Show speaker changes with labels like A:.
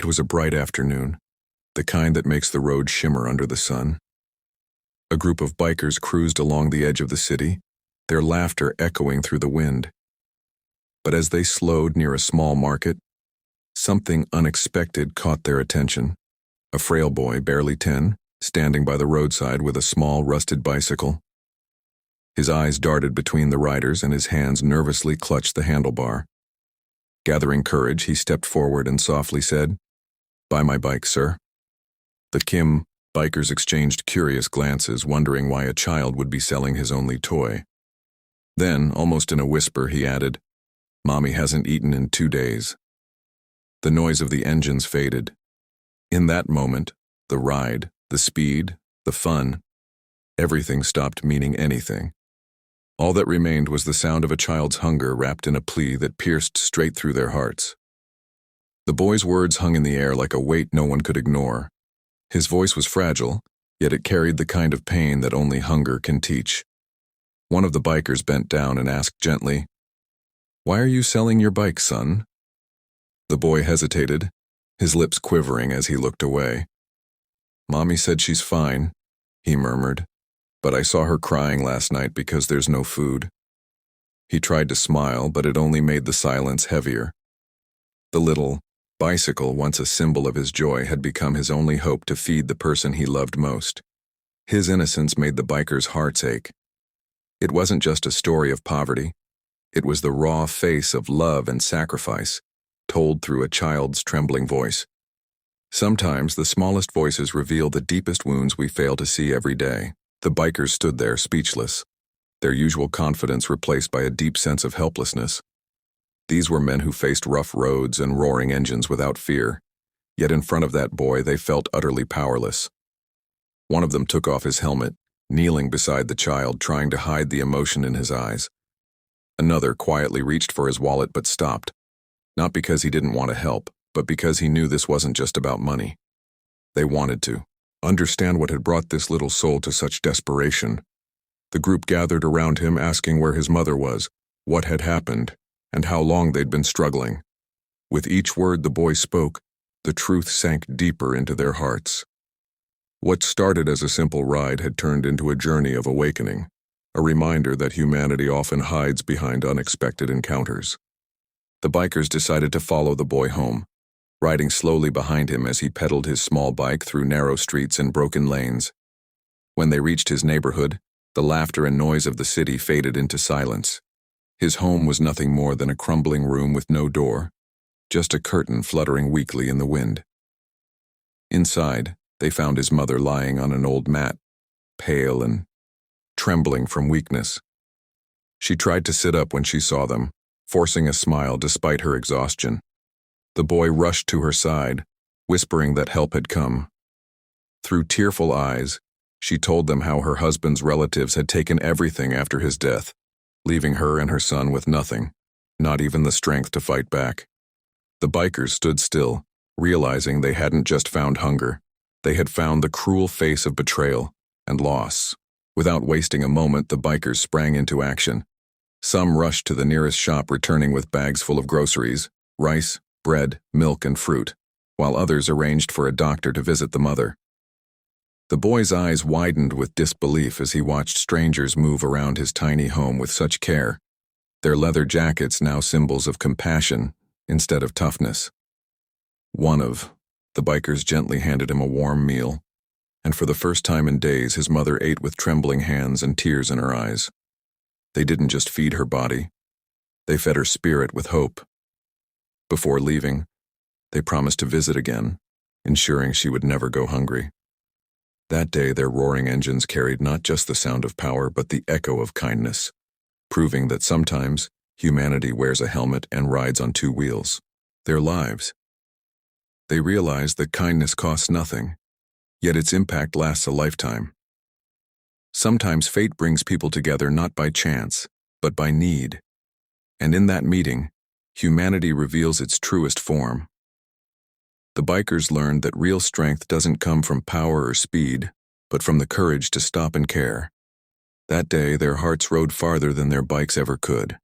A: It was a bright afternoon, the kind that makes the road shimmer under the sun. A group of bikers cruised along the edge of the city, their laughter echoing through the wind. But as they slowed near a small market, something unexpected caught their attention. A frail boy, barely 10, standing by the roadside with a small, rusted bicycle. His eyes darted between the riders and his hands nervously clutched the handlebar. Gathering courage, he stepped forward and softly said, "Buy my bike, sir." The Kim bikers exchanged curious glances, wondering why a child would be selling his only toy. Then, almost in a whisper, he added, "Mommy hasn't eaten in 2 days." The noise of the engines faded. In that moment, the ride, the speed, the fun, everything stopped meaning anything. All that remained was the sound of a child's hunger wrapped in a plea that pierced straight through their hearts. The boy's words hung in the air like a weight no one could ignore. His voice was fragile, yet it carried the kind of pain that only hunger can teach. One of the bikers bent down and asked gently, "Why are you selling your bike, son?" The boy hesitated, his lips quivering as he looked away. "Mommy said she's fine," he murmured, "but I saw her crying last night because there's no food." He tried to smile, but it only made the silence heavier. The little bicycle, once a symbol of his joy, had become his only hope to feed the person he loved most. His innocence made the bikers' hearts ache. It wasn't just a story of poverty. It was the raw face of love and sacrifice, told through a child's trembling voice. Sometimes the smallest voices reveal the deepest wounds we fail to see every day. The bikers stood there speechless, their usual confidence replaced by a deep sense of helplessness. These were men who faced rough roads and roaring engines without fear, yet in front of that boy they felt utterly powerless. One of them took off his helmet, kneeling beside the child, trying to hide the emotion in his eyes. Another quietly reached for his wallet but stopped, not because he didn't want to help, but because he knew this wasn't just about money. They wanted to understand what had brought this little soul to such desperation. The group gathered around him, asking where his mother was, what had happened, and how long they'd been struggling. With each word the boy spoke, the truth sank deeper into their hearts. What started as a simple ride had turned into a journey of awakening, a reminder that humanity often hides behind unexpected encounters. The bikers decided to follow the boy home, riding slowly behind him as he pedaled his small bike through narrow streets and broken lanes. When they reached his neighborhood, the laughter and noise of the city faded into silence. His home was nothing more than a crumbling room with no door, just a curtain fluttering weakly in the wind. Inside, they found his mother lying on an old mat, pale and trembling from weakness. She tried to sit up when she saw them, forcing a smile despite her exhaustion. The boy rushed to her side, whispering that help had come. Through tearful eyes, she told them how her husband's relatives had taken everything after his death, leaving her and her son with nothing, not even the strength to fight back. The bikers stood still, realizing they hadn't just found hunger. They had found the cruel face of betrayal and loss. Without wasting a moment, the bikers sprang into action. Some rushed to the nearest shop, returning with bags full of groceries, rice, bread, milk, and fruit, while others arranged for a doctor to visit the mother. The boy's eyes widened with disbelief as he watched strangers move around his tiny home with such care, their leather jackets now symbols of compassion instead of toughness. The bikers gently handed him a warm meal, and for the first time in days his mother ate with trembling hands and tears in her eyes. They didn't just feed her body, they fed her spirit with hope. Before leaving, they promised to visit again, ensuring she would never go hungry. That day their roaring engines carried not just the sound of power but the echo of kindness, proving that sometimes humanity wears a helmet and rides on 2 wheels, their lives. They realized that kindness costs nothing, yet its impact lasts a lifetime. Sometimes fate brings people together not by chance, but by need. And in that meeting, humanity reveals its truest form. The bikers learned that real strength doesn't come from power or speed, but from the courage to stop and care. That day, their hearts rode farther than their bikes ever could.